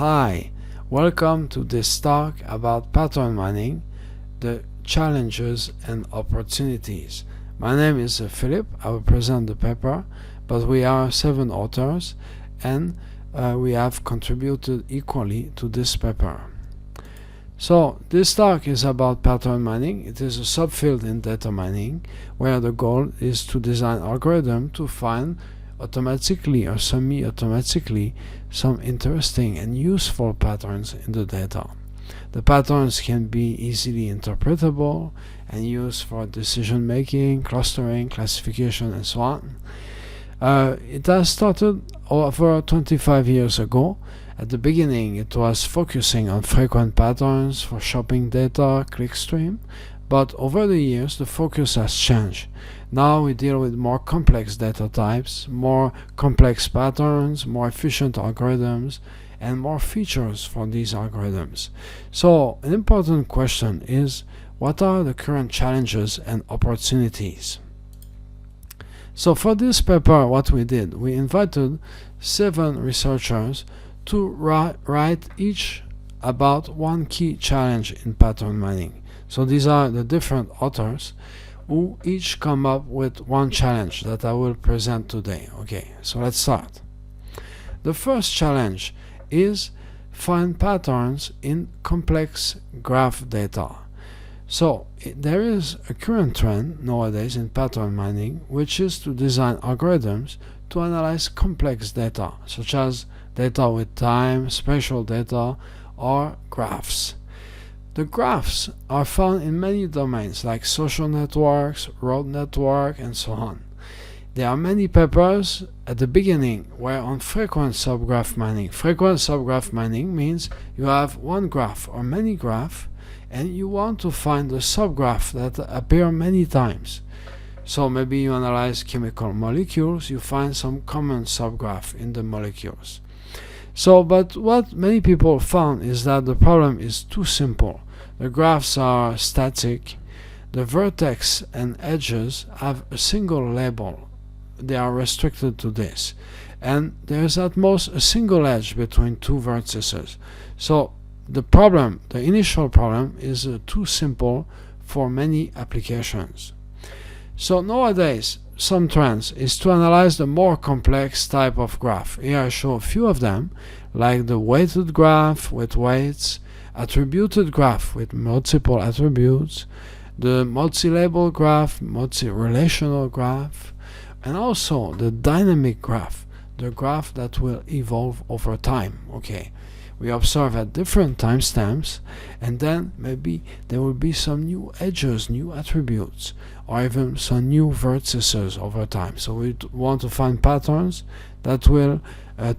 Hi, welcome to this talk about pattern mining, the challenges and opportunities. My name is Philip. I will present the paper, but we are 7 authors and we have contributed equally to this paper. So this talk is about pattern mining. It is a subfield in data mining where the goal is to design algorithm to find automatically or semi-automatically some interesting and useful patterns in the data. The patterns can be easily interpretable and used for decision making, clustering, classification, and so on. It has started over 25 years ago. At the beginning, it was focusing on frequent patterns for shopping data, clickstream, but over the years, the focus has changed. Now we deal with more complex data types, more complex patterns, more efficient algorithms, and more features for these algorithms. So an important question is, what are the current challenges and opportunities? So for this paper, what we did, we invited 7 researchers to write each about one key challenge in pattern mining. So these are the different authors who each come up with one challenge that I will present today. Okay, so let's start. The first challenge is find patterns in complex graph data. So there is a current trend nowadays in pattern mining, which is to design algorithms to analyze complex data, such as data with time, spatial data, or graphs. The graphs are found in many domains like social networks, road network, and so on. There are many papers at the beginning were on frequent subgraph mining. Frequent subgraph mining means you have one graph or many graphs and you want to find the subgraph that appear many times. So maybe you analyze chemical molecules, you find some common subgraph in the molecules. So, but what many people found is that the problem is too simple. The graphs are static. The vertex and edges have a single label. They are restricted to this. And there is at most a single edge between 2 vertices. So the problem, the initial problem, is too simple for many applications. So nowadays, some trends is to analyze the more complex type of graph. Here I show a few of them, like the weighted graph with weights, attributed graph with multiple attributes, the multi-label graph, multi-relational graph, and also the dynamic graph, the graph that will evolve over time. Okay, we observe at different timestamps, and then maybe there will be some new edges, new attributes, or even some new vertices over time. So we want to find patterns that will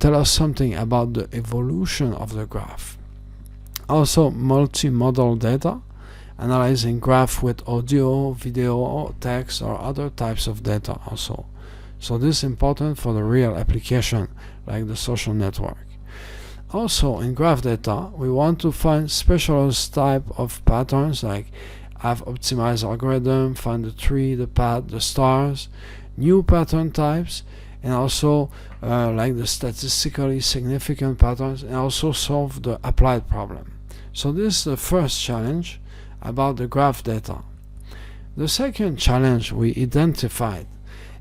tell us something about the evolution of the graph. Also multimodal data, analyzing graph with audio, video, text, or other types of data also. So this is important for the real application like the social network. Also in graph data, we want to find specialized type of patterns like have optimized algorithm, find the tree, the path, the stars, new pattern types, and also like the statistically significant patterns, and also solve the applied problem. So this is the first challenge about the graph data. The second challenge we identified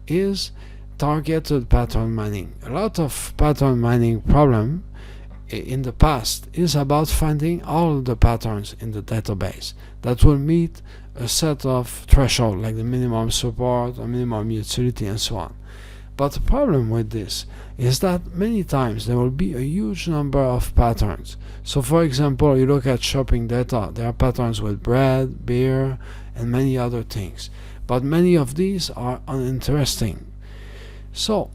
is targeted pattern mining. A lot of pattern mining problem in the past is about finding all the patterns in the database that will meet a set of threshold like the minimum support or minimum utility and so on. But the problem with this is that many times there will be a huge number of patterns. So for example, you look at shopping data, there are patterns with bread, beer, and many other things. But many of these are uninteresting. So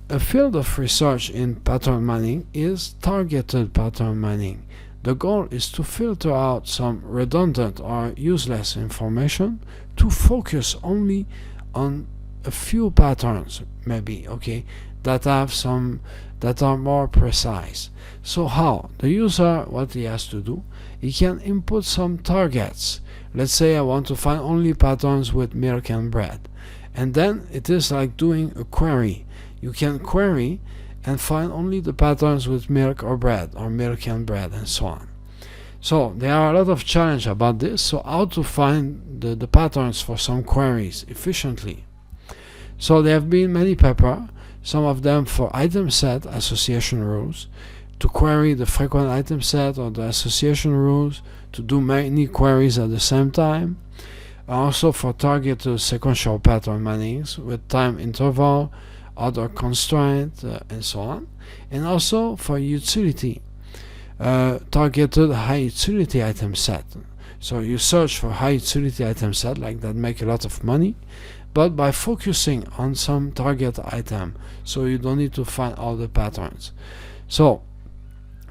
a field of research in pattern mining is targeted pattern mining. The goal is to filter out some redundant or useless information to focus only on a few patterns, maybe, okay, that have some that are more precise. So how? The user, what he has to do, he can input some targets. Let's say I want to find only patterns with milk and bread. And then it is like doing a query. You can query and find only the patterns with milk or bread, or milk and bread, and so on. So there are a lot of challenges about this. So how to find the patterns for some queries efficiently. So there have been many papers, some of them for item set association rules, to query the frequent item set or the association rules, to do many queries at the same time. Also for targeted sequential pattern mining with time interval, other constraint, and so on. And also for utility, targeted high utility item set. So you search for high utility item set like that, make a lot of money, but by focusing on some target item, so you don't need to find all the patterns. So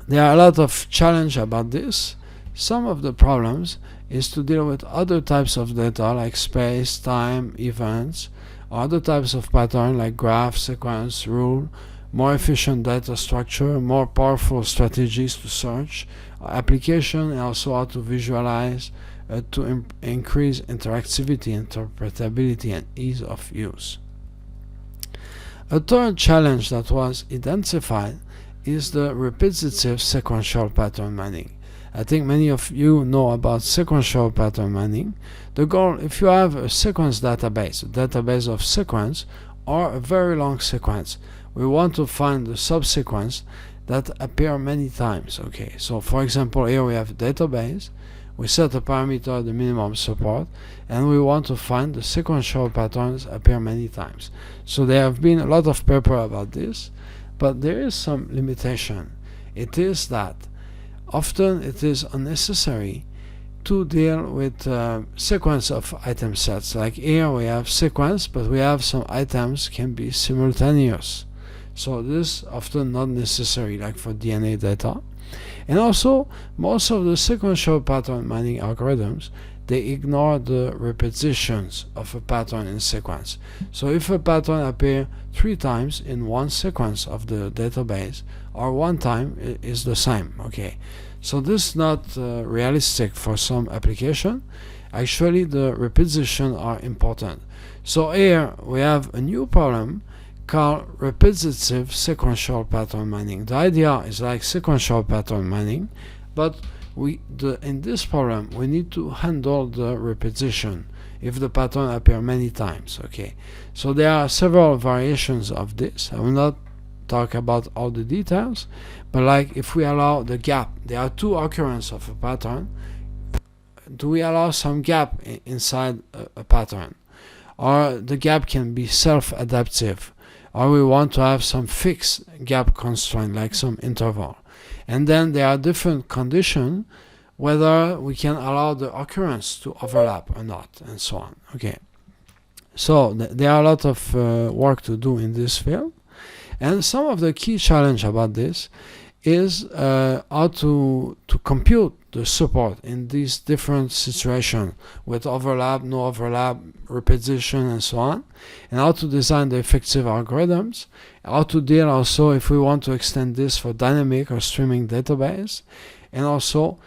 there are a lot of challenges about this. Some of the problems is to deal with other types of data like space, time, events, other types of pattern like graph, sequence, rule, more efficient data structure, more powerful strategies to search, application, and also how to visualize to increase interactivity, interpretability, and ease of use. A third challenge that was identified is the repetitive sequential pattern mining. I think many of you know about sequential pattern mining. The goal, if you have a sequence database, a database of sequence, or a very long sequence, we want to find the subsequence that appear many times. Okay, so for example, here we have a database. We set a parameter, the minimum support, and we want to find the sequential patterns appear many times. So there have been a lot of papers about this, but there is some limitation. It is that often it is unnecessary to deal with sequence of item sets. Like here we have sequence, but we have some items can be simultaneous. So this is often not necessary, like for DNA data. And also, most of the sequential pattern mining algorithms, they ignore the repetitions of a pattern in sequence. So if a pattern appears 3 times in one sequence of the database, or 1 time, it is the same. Okay, so this is not realistic for some application. Actually, the repetitions are important. So here we have a new problem called repetitive sequential pattern mining. The idea is like sequential pattern mining, but in this problem we need to handle the repetition if the pattern appear many times. Okay, so there are several variations of this. I will not talk about all the details, but like if we allow the gap, there are 2 occurrences of a pattern. Do we allow some gap inside a pattern, or the gap can be self-adaptive, or we want to have some fixed gap constraint like some interval? And then there are different conditions whether we can allow the occurrence to overlap or not, and so on. Okay, so there are a lot of work to do in this field, and some of the key challenge about this is how to compute the support in these different situations with overlap, no overlap, repetition, and so on, and how to design the effective algorithms, how to deal also if we want to extend this for dynamic or streaming database, and also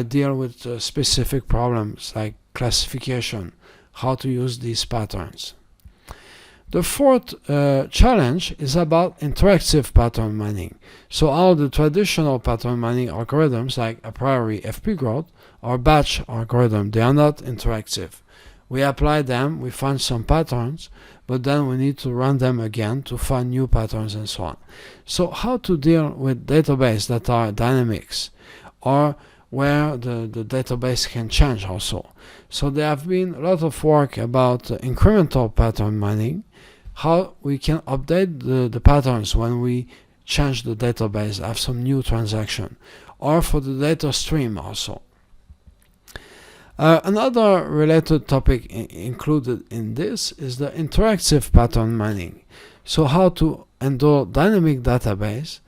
deal with specific problems like classification, how to use these patterns. The fourth challenge is about interactive pattern mining. So all the traditional pattern mining algorithms like a priori FP growth or batch algorithm, they are not interactive. We apply them, we find some patterns, but then we need to run them again to find new patterns and so on. So how to deal with databases that are dynamics or where the database can change also. So there have been a lot of work about incremental pattern mining, how we can update the patterns when we change the database, have some new transaction, or for the data stream also. Another related topic included in this is the interactive pattern mining. So how to handle dynamic database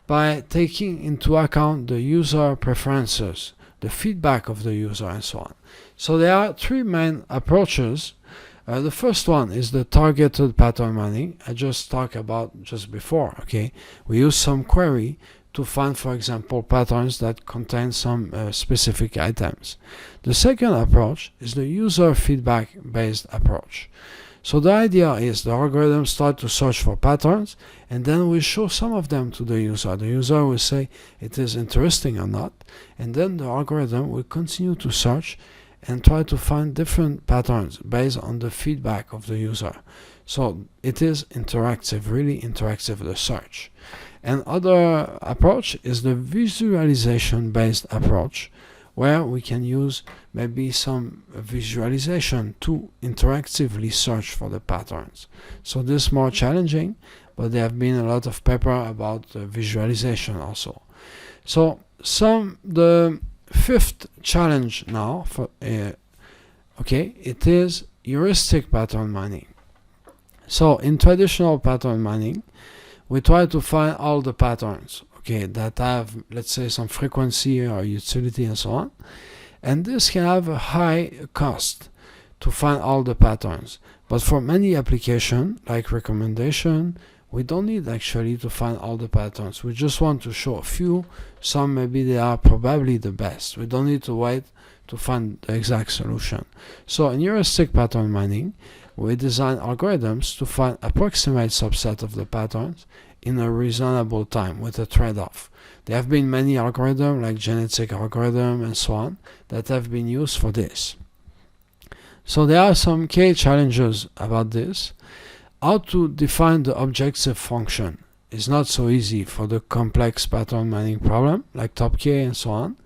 by taking into account the user preferences, the feedback of the user, and so on. So there are 3 main approaches. The first one is the targeted pattern mining. I just talked about just before. Okay, we use some query to find, for example, patterns that contain some specific items. The second approach is the user feedback based approach. So the idea is the algorithm start to search for patterns, and then we show some of them to the user. The user will say it is interesting or not, and then the algorithm will continue to search and try to find different patterns based on the feedback of the user. So it is interactive, really interactive, the search. And other approach is the visualization based approach, where we can use maybe some visualization to interactively search for the patterns. So this is more challenging, but there have been a lot of paper about visualization also. So the fifth challenge now for it is heuristic pattern mining. So in traditional pattern mining, we try to find all the patterns that have, let's say, some frequency or utility and so on, and this can have a high cost to find all the patterns. But for many applications like recommendation, we don't need actually to find all the patterns. We just want to show a few. Some maybe they are probably the best. We don't need to wait to find the exact solution. So in heuristic pattern mining, we design algorithms to find approximate subset of the patterns in a reasonable time with a trade-off. There have been many algorithms like genetic algorithm and so on that have been used for this. So there are some key challenges about this. How to define the objective function is not so easy for the complex pattern mining problem like top K and so on.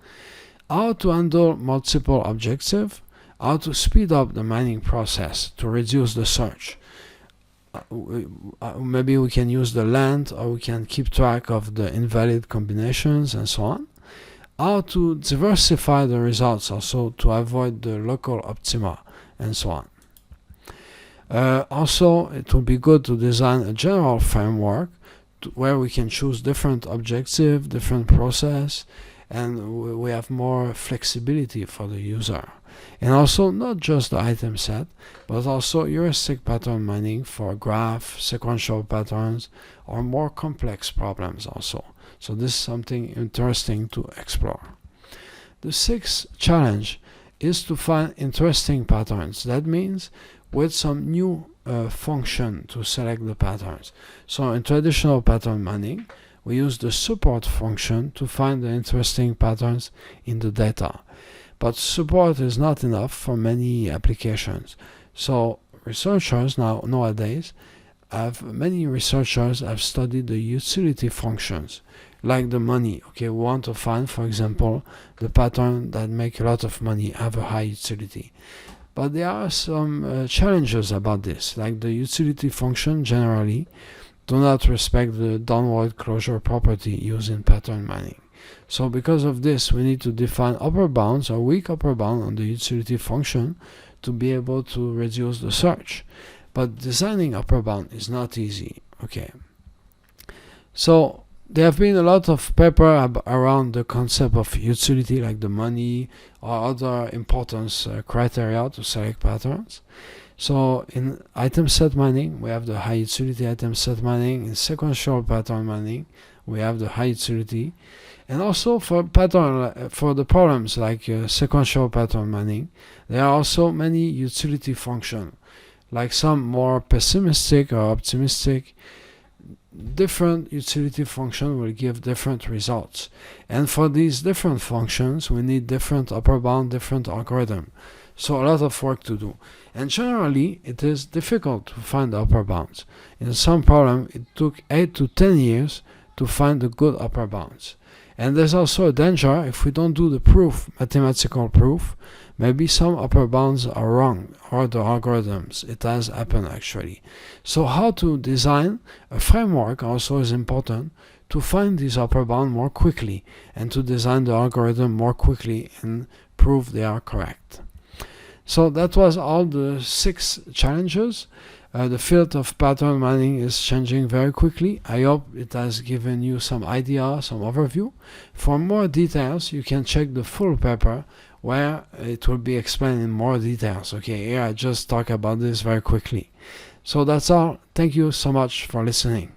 How to handle multiple objectives, how to speed up the mining process to reduce the search. Maybe we can use the length, or we can keep track of the invalid combinations and so on. How to diversify the results also to avoid the local optima and so on. Also, it would be good to design a general framework where we can choose different objectives, different process, and we have more flexibility for the user. And also not just the item set, but also heuristic pattern mining for graph, sequential patterns, or more complex problems also. So this is something interesting to explore. The sixth challenge is to find interesting patterns. That means with some new function to select the patterns. So in traditional pattern mining, we use the support function to find the interesting patterns in the data. But support is not enough for many applications. So researchers nowadays many researchers have studied the utility functions, like the money. We want to find, for example, the pattern that make a lot of money, have a high utility. But there are some challenges about this, like the utility function generally do not respect the downward closure property used in pattern mining. So because of this, we need to define upper bounds or weak upper bound on the utility function to be able to reduce the search. But designing upper bound is not easy. So there have been a lot of paper around the concept of utility, like the money or other importance criteria to select patterns. So in item set mining, we have the high utility item set mining. In sequential pattern mining, we have the high utility. And also for the problems like sequential pattern mining, there are also many utility functions, like some more pessimistic or optimistic. Different utility function will give different results. And for these different functions, we need different upper bound, different algorithm. So a lot of work to do. And generally, it is difficult to find the upper bounds. In some problem, it took 8 to 10 years to find the good upper bounds. And there's also a danger if we don't do the proof, mathematical proof, maybe some upper bounds are wrong, or the algorithms. It has happened actually. So how to design a framework also is important to find these upper bounds more quickly and to design the algorithm more quickly and prove they are correct. So that was all the 6 challenges. The field of pattern mining is changing very quickly. I hope it has given you some idea, some overview. For more details, you can check the full paper where it will be explained in more details. Here I just talk about this very quickly. So that's all. Thank you so much for listening.